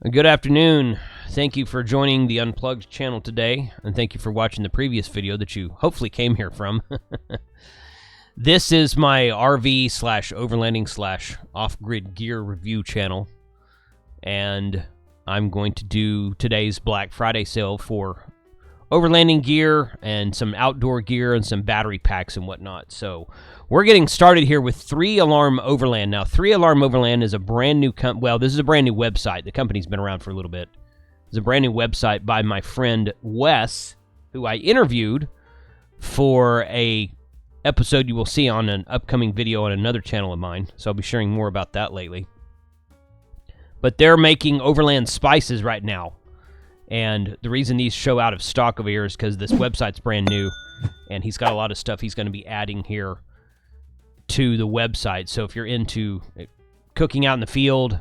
Good afternoon. Thank you for joining the Unplugged channel today, and thank you for watching the previous video that you hopefully came here from. This is my RV slash overlanding slash off-grid gear review channel, and I'm going to do today's Black Friday sale for overlanding gear and some outdoor gear and some battery packs and whatnot. So we're getting started here with 3 Alarm Overland. Now, 3 Alarm Overland is a brand new this is a brand new website. The company's been around for a little bit. It's a brand new website by my friend Wes, who I interviewed for a episode you will see on an upcoming video on another channel of mine. So I'll be sharing more about that lately. But they're making overland spices right now. And the reason these show out of stock over here is because this website's brand new, and he's got a lot of stuff he's going to be adding here to the website. So if you're into cooking out in the field,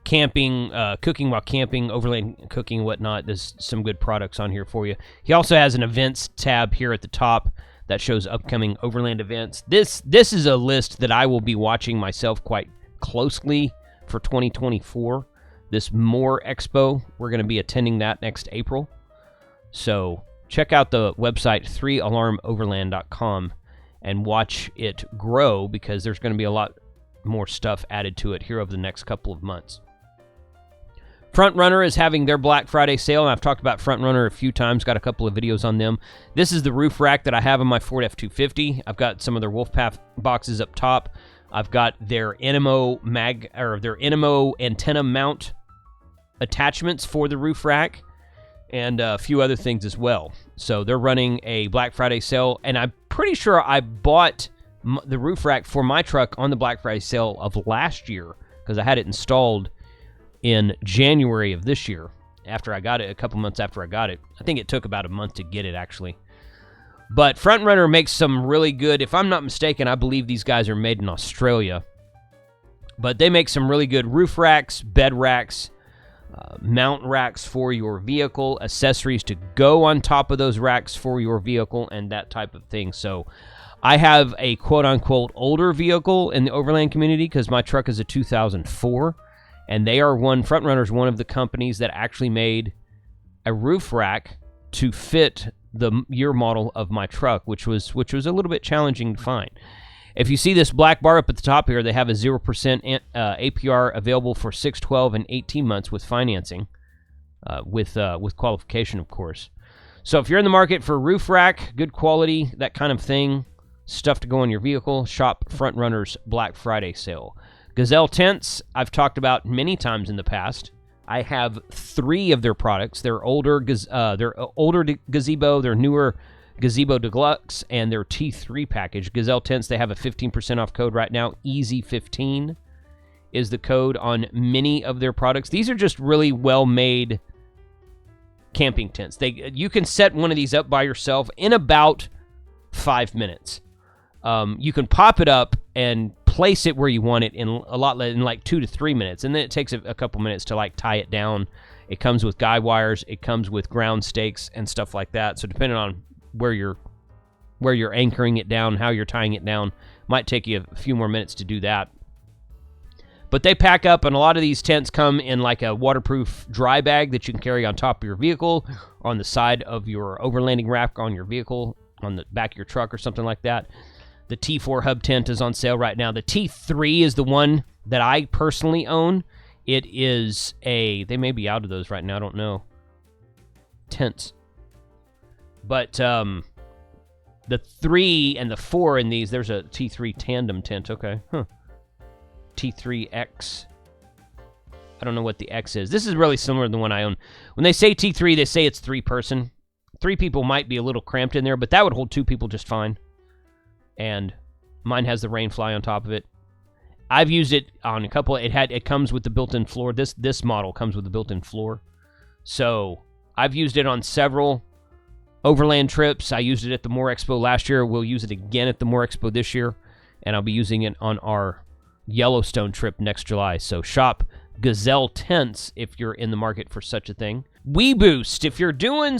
camping, cooking while camping, overland cooking and whatnot, there's some good products on here for you. He also has an events tab here at the top that shows upcoming overland events. This is a list that I will be watching myself quite closely for 2024. This More Expo, we're going to be attending that next April. So check out the website 3alarmoverland.com and watch it grow, because there's going to be a lot more stuff added to it here over the next couple of months. FrontRunner is having their Black Friday sale, and I've talked about FrontRunner a few times, got a couple of videos on them. This is the roof rack that I have on my Ford F-250. I've got some of their Wolfpack boxes up top. I've got their Inimo antenna mount attachments for the roof rack, and a few other things as well. So they're running a Black Friday sale, and I'm pretty sure I bought the roof rack for my truck on the Black Friday sale of last year, because I had it installed in January of this year after I got it, a couple months after I got it. I think it took about a month to get it, actually. But FrontRunner makes some really good, if I'm not mistaken, I believe these guys are made in Australia, but they make some really good roof racks, bed racks, mount racks for your vehicle, accessories to go on top of those racks for your vehicle, and that type of thing. So I have a quote-unquote older vehicle in the overland community because my truck is a 2004, and they are FrontRunner's one of the companies that actually made a roof rack to fit the year model of my truck, which was a little bit challenging to find. If you see this black bar up at the top here, they have a 0% APR available for 6, 12, and 18 months with financing, with qualification, of course. So if you're in the market for a roof rack, good quality, that kind of thing, stuff to go on your vehicle, shop FrontRunner's Black Friday sale. Gazelle tents, I've talked about many times in the past. I have 3 of their products. Their older gazebo, their newer Gazebo Deluxe, and their T3 package. Gazelle tents, they have a 15% off code right now. Easy15 is the code on many of their products. These are just really well-made camping tents. You can set one of these up by yourself in about 5 minutes. You can pop it up and place it where you want it in like 2 to 3 minutes, and then it takes a couple minutes to like tie it down. It comes with guy wires. It comes with ground stakes and stuff like that. So depending on where you're anchoring it down, how you're tying it down, might take you a few more minutes to do that. But they pack up, and a lot of these tents come in like a waterproof dry bag that you can carry on top of your vehicle, on the side of your overlanding rack on your vehicle, on the back of your truck or something like that. The T4 hub tent is on sale right now. The T3 is the one that I personally own. It is they may be out of those right now, I don't know. Tents. But the 3 and the 4 in these, there's a T3 tandem tent, okay. T3X. I don't know what the X is. This is really similar to the one I own. When they say T3, they say it's 3-person. 3 people might be a little cramped in there, but that would hold 2 people just fine. And mine has the Rainfly on top of it. I've used it on a couple. It comes with the built-in floor. This model comes with the built-in floor. So I've used it on several overland trips. I used it at the More Expo last year. We'll use it again at the More Expo this year, and I'll be using it on our Yellowstone trip next July. So shop Gazelle tents if you're in the market for such a thing. WeBoost, if you're doing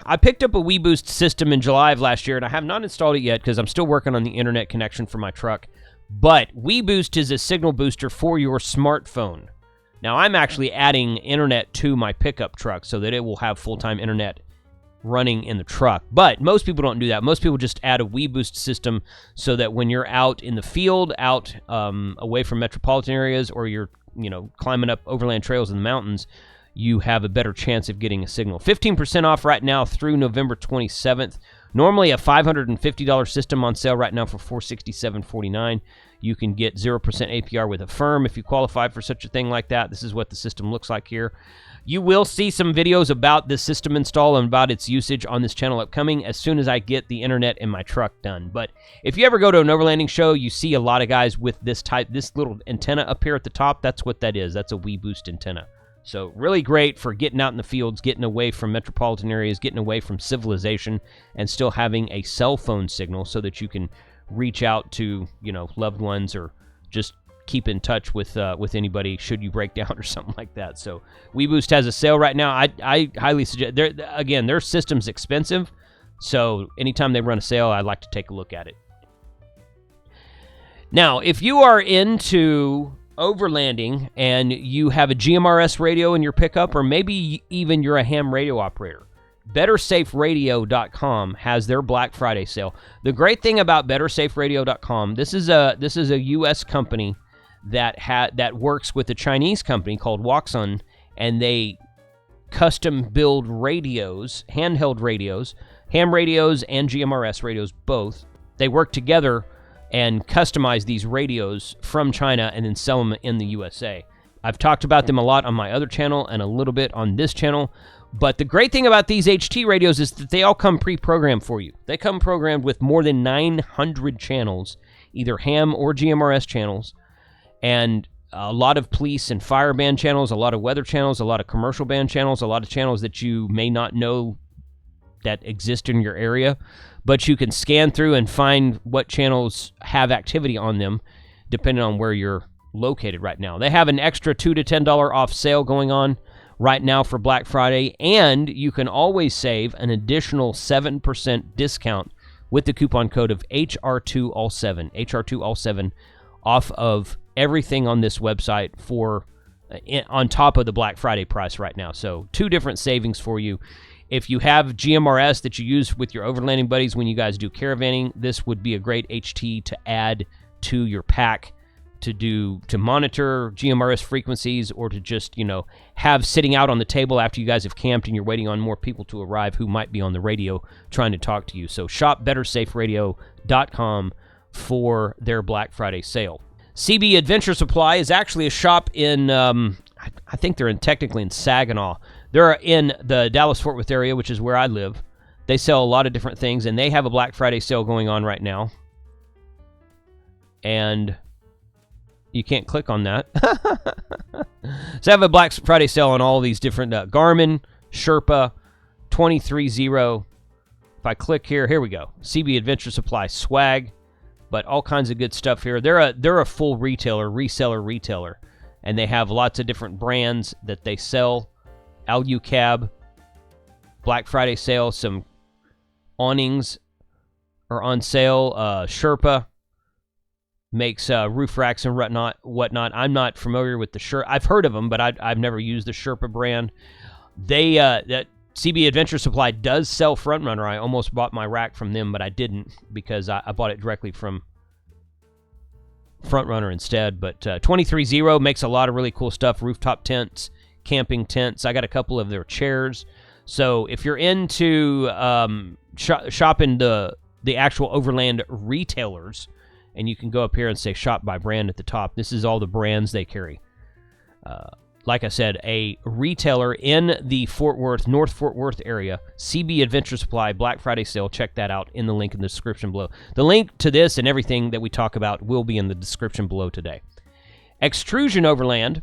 I picked up a WeBoost system in July of last year, and I have not installed it yet because I'm still working on the internet connection for my truck. But WeBoost is a signal booster for your smartphone. Now, I'm actually adding internet to my pickup truck so that it will have full-time internet running in the truck. But most people don't do that. Most people just add a WeBoost system so that when you're out in the field, out away from metropolitan areas, or you're climbing up overland trails in the mountains, you have a better chance of getting a signal. 15% off right now through November 27th. Normally a $550 system on sale right now for $467.49. You can get 0% APR with Affirm if you qualify for such a thing like that. This is what the system looks like here. You will see some videos about this system install and about its usage on this channel upcoming as soon as I get the internet in my truck done. But if you ever go to an overlanding show, you see a lot of guys with this little antenna up here at the top. That's what that is. That's a WeBoost antenna. So really great for getting out in the fields, getting away from metropolitan areas, getting away from civilization, and still having a cell phone signal so that you can reach out to, loved ones, or just keep in touch with anybody should you break down or something like that. So WeBoost has a sale right now. I highly suggest. Their system's expensive, so anytime they run a sale, I'd like to take a look at it. Now, if you are into overlanding and you have a GMRS radio in your pickup, or maybe even you're a ham radio operator, BetterSafeRadio.com has their Black Friday sale. The great thing about BetterSafeRadio.com, this is a U.S. company that works with a Chinese company called Waxun, and they custom build radios, handheld radios, ham radios and GMRS radios both. They work together and customize these radios from China and then sell them in the USA. I've talked about them a lot on my other channel and a little bit on this channel. But the great thing about these HT radios is that they all come pre-programmed for you. They come programmed with more than 900 channels, either ham or GMRS channels, and a lot of police and fire band channels, a lot of weather channels, a lot of commercial band channels, a lot of channels that you may not know that exist in your area, but you can scan through and find what channels have activity on them depending on where you're located right now. They have an extra $2 to $10 off sale going on right now for Black Friday, and you can always save an additional 7% discount with the coupon code of HR2All7, HR2All7, off of everything on this website on top of the Black Friday price right now. So 2 different savings for you. If you have GMRS that you use with your overlanding buddies when you guys do caravanning, this would be a great HT to add to your pack to monitor GMRS frequencies, or to just, have sitting out on the table after you guys have camped and you're waiting on more people to arrive who might be on the radio trying to talk to you. So shop BetterSafeRadio.com for their Black Friday sale. CB Adventure Supply is actually a shop in, I think they're technically in Saginaw. They're in the Dallas-Fort Worth area, which is where I live. They sell a lot of different things, and they have a Black Friday sale going on right now. And you can't click on that. So I have a Black Friday sale on all these different Garmin, Sherpa, 23-0. If I click here we go. CB Adventure Supply swag, but all kinds of good stuff here. They're a full reseller, and they have lots of different brands that they sell. Alucab, Black Friday sale, some awnings are on sale. Sherpa makes roof racks and whatnot. I'm not familiar with the Sherpa. I've heard of them, but I've never used the Sherpa brand. That CB Adventure Supply does sell FrontRunner. I almost bought my rack from them, but I didn't because I bought it directly from FrontRunner instead. But 23-0 makes a lot of really cool stuff. Rooftop tents, camping tents. I got a couple of their chairs. So if you're into shopping the actual overland retailers, and you can go up here and say shop by brand at the top. This is all the brands they carry. Like I said, a retailer in the North Fort Worth area, CB Adventure Supply, Black Friday sale. Check that out in the link in the description below. The link to this and everything that we talk about will be in the description below today. Extrusion Overland,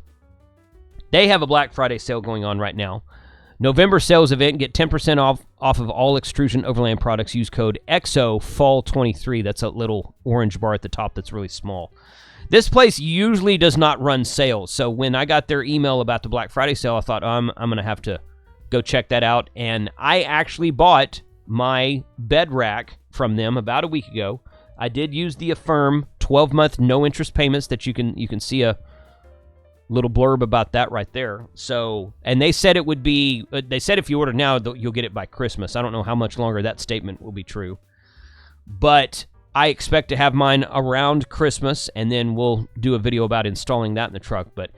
they have a Black Friday sale going on right now. November sales event, get 10% off of all Extrusion Overland products. Use code EXOFALL23. That's a little orange bar at the top that's really small. This place usually does not run sales, so when I got their email about the Black Friday sale, I thought, I'm going to have to go check that out. And I actually bought my bed rack from them about a week ago. I did use the Affirm 12-month no-interest payments that you can see Little blurb about that right there. So, and they said it would be, they said if you order now, you'll get it by Christmas. I don't know how much longer that statement will be true. But I expect to have mine around Christmas, and then we'll do a video about installing that in the truck. But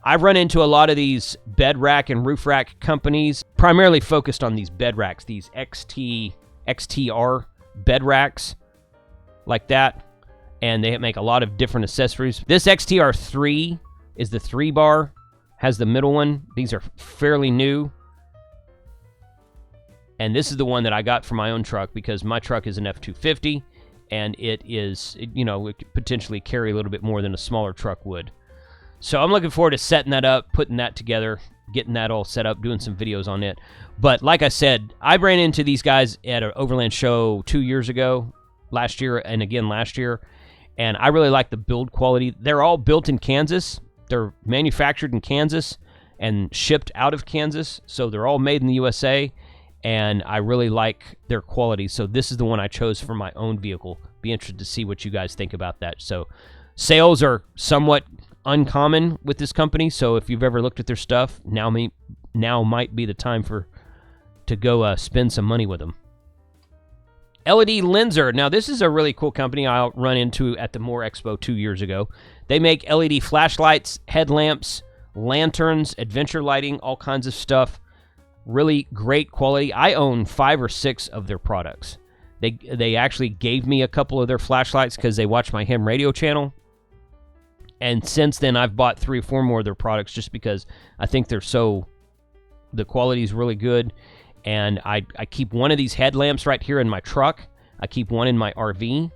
I've run into a lot of these bed rack and roof rack companies, primarily focused on these bed racks, these XTR bed racks like that. And they make a lot of different accessories. This XTR3 is the 3-bar, has the middle one. These are fairly new. And this is the one that I got for my own truck because my truck is an F250, and it could potentially carry a little bit more than a smaller truck would. So I'm looking forward to setting that up, putting that together, getting that all set up, doing some videos on it. But like I said, I ran into these guys at an Overland show 2 years ago, last year, and again last year. And I really like the build quality. They're all built in Kansas. They're manufactured in Kansas and shipped out of Kansas. So they're all made in the USA. And I really like their quality. So this is the one I chose for my own vehicle. Be interested to see what you guys think about that. So sales are somewhat uncommon with this company. So if you've ever looked at their stuff, now might be the time to go spend some money with them. LED Linder. Now, this is a really cool company I run into at the Moore Expo 2 years ago. They make LED flashlights, headlamps, lanterns, adventure lighting, all kinds of stuff. Really great quality. I own 5 or 6 of their products. They actually gave me a couple of their flashlights because they watch my ham radio channel. And since then, I've bought 3 or 4 more of their products just because I think the quality is really good. And I keep one of these headlamps right here in my truck. I keep one in my RV.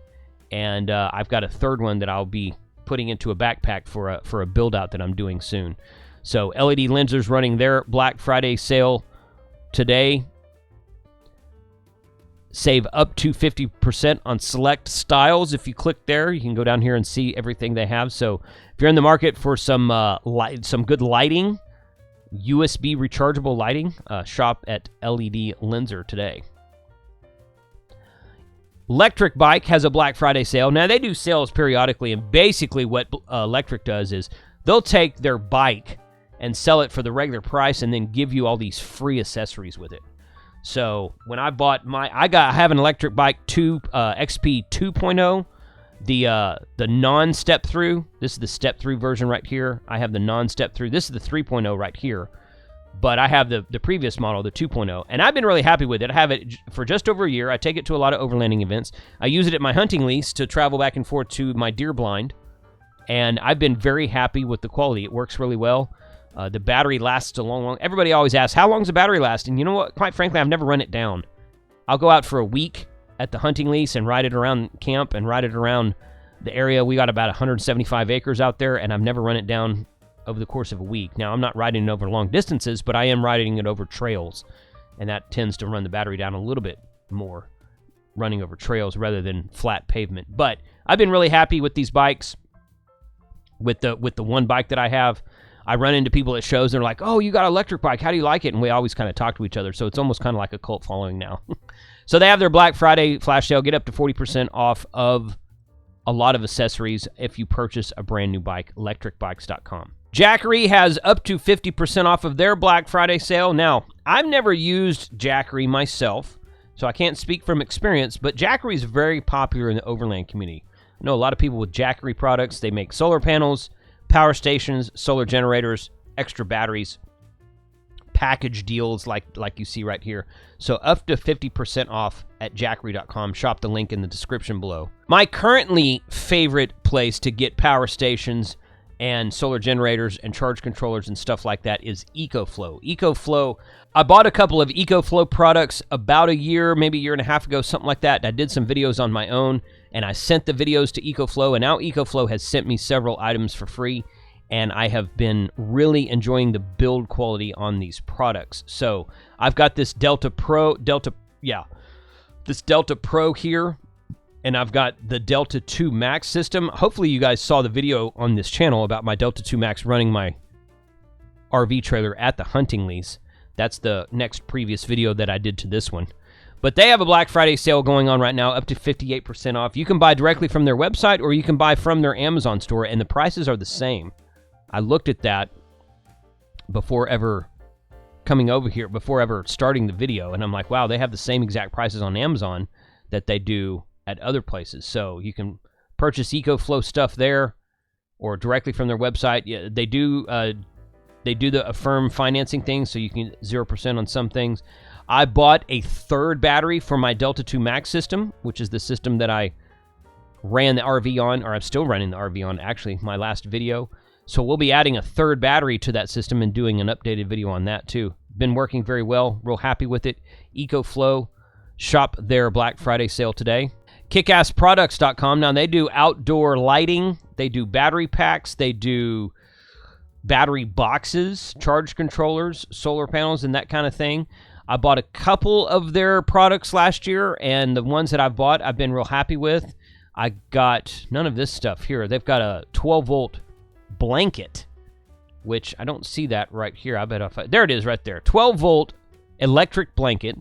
And I've got a third one that I'll be putting into a backpack for a build-out that I'm doing soon. So LED Linder's running their Black Friday sale today. Save up to 50% on select styles. If you click there, you can go down here and see everything they have. So if you're in the market for some good lighting, USB rechargeable lighting, shop at LED Linder today. Electric Bike has a Black Friday sale. Now, they do sales periodically, and basically what Electric does is they'll take their bike and sell it for the regular price and then give you all these free accessories with it. So when I bought I have an Electric Bike XP 2.0, the non-step through. This is the step through version right here. I have the non-step through. This is the 3.0 right here. But I have the previous model, the 2.0, and I've been really happy with it. I have it for just over a year. I take it to a lot of overlanding events. I use it at my hunting lease to travel back and forth to my deer blind, and I've been very happy with the quality. It works really well. The battery lasts a long. Everybody always asks, how long does the battery last? And you know what? Quite frankly, I've never run it down. I'll go out for a week at the hunting lease and ride it around camp and ride it around the area. We got about 175 acres out there, and I've never run it down over the course of a week. Now, I'm not riding it over long distances, but I am riding it over trails, and that tends to run the battery down a little bit more, running over trails rather than flat pavement. But I've been really happy with these bikes. With the one bike that I have, I run into people at shows, and they're like, oh, you got an electric bike. How do you like it? And we always kind of talk to each other, so it's almost kind of like a cult following now. So they have their Black Friday flash sale. Get up to 40% off of a lot of accessories if you purchase a brand new bike, electricbikes.com. Jacky has up to 50% off of their Black Friday sale. Now, I've never used Jacky myself, so I can't speak from experience, but Jacky is very popular in the overland community. I know a lot of people with Jacky products. They make solar panels, power stations, solar generators, extra batteries, package deals like you see right here. So up to 50% off at Jacky.com. Shop the link in the description below. My currently favorite place to get power stations and solar generators and charge controllers and stuff like that is Ecoflow. Ecoflow, I bought a couple of Ecoflow products about a year, maybe a year and a half ago, something like that. I did some videos on my own, and I sent the videos to Ecoflow, and now Ecoflow has sent me several items for free, and I have been really enjoying the build quality on these products. So I've got this Delta Pro here, and I've got the Delta 2 Max system. Hopefully you guys saw the video on this channel about my Delta 2 Max running my RV trailer at the hunting lease. That's the next previous video that I did to this one. But they have a Black Friday sale going on right now, up to 58% off. You can buy directly from their website, or you can buy from their Amazon store, and the prices are the same. I looked at that before ever coming over here, before ever starting the video, and I'm like, wow, they have the same exact prices on Amazon that they do at other places. So you can purchase Ecoflow stuff there or directly from their website. Yeah, they do the Affirm financing thing, so you can get 0% on some things. I bought a third battery for my Delta 2 Max system, which is the system that I ran the RV on, or I'm still running the RV on, actually, my last video. So we'll be adding a third battery to that system and doing an updated video on that too. Been working very well, real happy with it. Ecoflow, shop their Black Friday sale today. Kickassproducts.com. Now they do outdoor lighting, they do battery packs, they do battery boxes, charge controllers, solar panels, and that kind of thing. I bought a couple of their products last year, and the ones that I've bought, I've been real happy with. I got none of this stuff here. They've got a 12-volt blanket, which I don't see that right here. I bet if there it is right there. 12-volt electric blanket.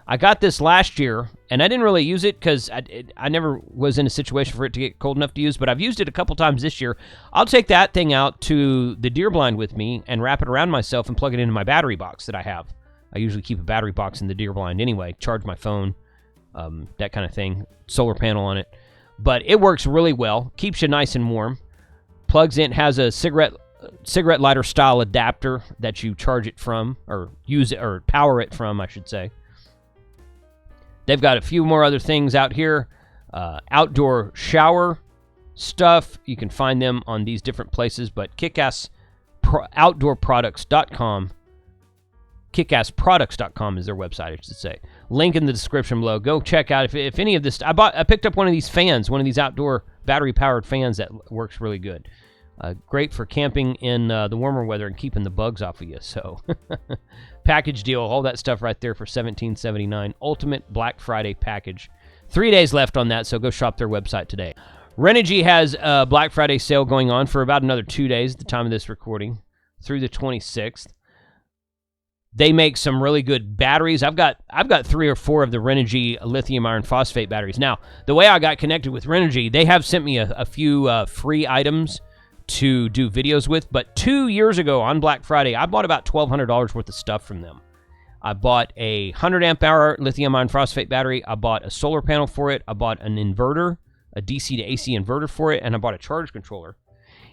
I got this last year, and I didn't really use it because I never was in a situation for it to get cold enough to use, but I've used it a couple times this year. I'll take that thing out to the deer blind with me and wrap it around myself and plug it into my battery box that I have. I usually keep a battery box in the deer blind anyway, charge my phone, that kind of thing, solar panel on it. But it works really well, keeps you nice and warm, plugs in, has a cigarette lighter style adapter that you charge it from, or use it, or power it from, I should say. They've got a few more other things out here. Outdoor shower stuff. You can find them on these different places, but kickassproducts.com. Kickassproducts.com is their website, I should say. Link in the description below. Go check out if any of this. I picked up one of these fans, one of these outdoor battery-powered fans that works really good. Great for camping in the warmer weather and keeping the bugs off of you. So, package deal, all that stuff right there for $17.79. Ultimate Black Friday package. 3 days left on that, so go shop their website today. Renegy has a Black Friday sale going on for about another 2 days at the time of this recording, through the 26th. They make some really good batteries. I've got 3 or 4 of the Renegy lithium iron phosphate batteries. Now, the way I got connected with Renegy, they have sent me a few free items to do videos with, but 2 years ago on Black Friday, I bought about $1,200 worth of stuff from them. I bought a 100 amp hour lithium iron phosphate battery. I bought a solar panel for it. I bought an inverter, a DC to AC inverter for it, and I bought a charge controller.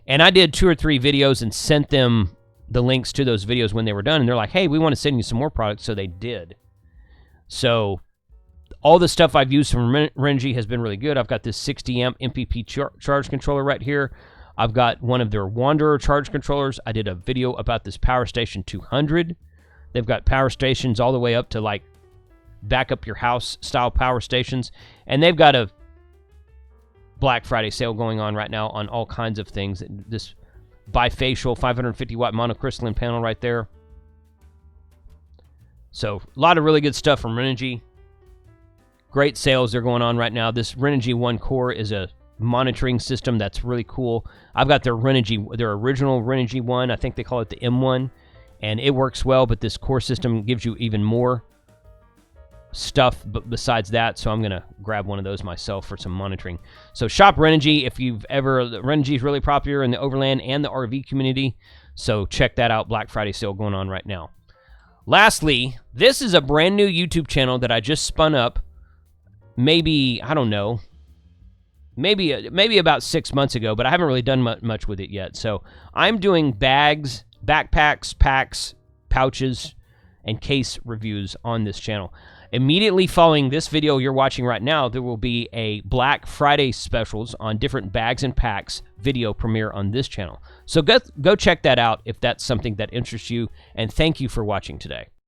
And I did 2 or 3 videos and sent them the links to those videos when they were done, and they're like, hey, we want to send you some more products, so they did. So all the stuff I've used from Renegy has been really good. I've got this 60 amp MPP charge controller right here. I've got one of their Wanderer charge controllers. I did a video about this Power Station 200. They've got power stations all the way up to like back up your house style power stations. And they've got a Black Friday sale going on right now on all kinds of things. This bifacial 550 watt monocrystalline panel right there. So a lot of really good stuff from Renegy. Great sales they're going on right now. This Renegy One Core is a monitoring system that's really cool. I've got their Renegy, their original Renegy one. I think they call it the M1, and it works well, but this core system gives you even more stuff besides that, so I'm going to grab one of those myself for some monitoring. So shop Renegy if you've ever... Renegy is really popular in the Overland and the RV community, so check that out. Black Friday sale going on right now. Lastly, this is a brand new YouTube channel that I just spun up maybe, I don't know, maybe about 6 months ago, but I haven't really done much with it yet. So I'm doing bags, backpacks, packs, pouches, and case reviews on this channel. Immediately following this video you're watching right now, there will be a Black Friday specials on different bags and packs video premiere on this channel. So go check that out if that's something that interests you, and thank you for watching today.